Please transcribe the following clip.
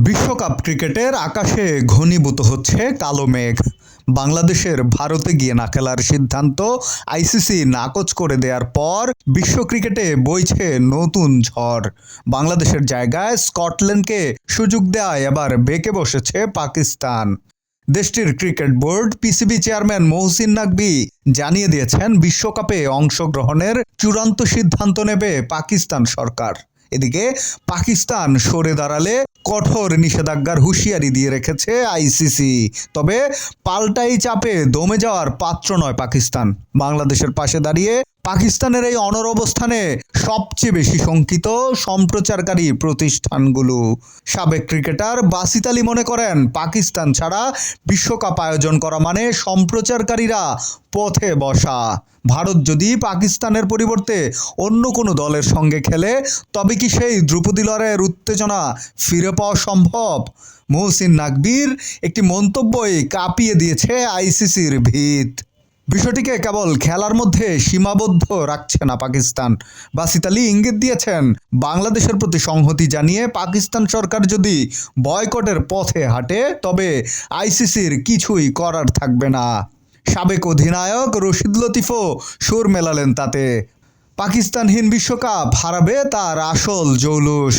বিশ্বকাপ ক্রিকেটের আকাশে ঘনীভূত হচ্ছে কালো মেঘ। বাংলাদেশের ভারতে গিয়ে না খেলার সিদ্ধান্ত আইসিসি নাকচ করে দেওয়ার পর বিশ্ব ক্রিকেটে বইছে নতুন ঝড়। বাংলাদেশের জায়গায় স্কটল্যান্ডকে সুযোগ দেওয়ায় এবার বেঁকে বসেছে পাকিস্তান। দেশটির cricket board PCB chairman Mohsin Naqvi জানিয়ে দিয়েছেন, বিশ্বকাপে অংশগ্রহণের চূড়ান্ত সিদ্ধান্ত নেবে পাকিস্তান সরকার। এদিকে পাকিস্তান সরে দাঁড়ালে কঠোর নিষেধাজ্ঞার হুঁশিয়ারি দিয়ে রেখেছে আইসিসি। তবে পাল্টাই চাপে দমে যাওয়ার পাত্র নয় পাকিস্তান। বাংলাদেশের পাশে দাঁড়িয়ে পাকিস্তানের এই অনড় অবস্থানে সবচেয়ে বেশি শঙ্কিত সম্প্রচারকারী প্রতিষ্ঠানগুলো। সাবেক ক্রিকেটার বাসিত আলী মনে করেন, পাকিস্তান ছাড়া বিশ্বকাপ আয়োজন করা মানে সম্প্রচারকারীরা পথে বসা। ভারত যদি পাকিস্তানের পরিবর্তে অন্য কোনো দলের সঙ্গে খেলে, তবে কি সেই ধ্রুপদী লড়াইয়ের উত্তেজনা ফিরে পাওয়া সম্ভব? মহসিন নাকভির একটি মন্তব্যই কাঁপিয়ে দিয়েছে আইসিসির ভিত। বিষয়টিকে কেবল খেলার মধ্যে সীমাবদ্ধ রাখছে না পাকিস্তান। বাসিত আলী ইঙ্গিত দিয়েছেন, বাংলাদেশের প্রতি সংহতি জানিয়ে পাকিস্তান সরকার যদি বয়কটের পথে হাঁটে, তবে আইসিসির কিছুই করার থাকবে না। সাবেক অধিনায়ক রশিদ লতিফও সুর মেলালেন তাতে। পাকিস্তানহীন বিশ্বকাপ হারাবে তার আসল জৌলুস।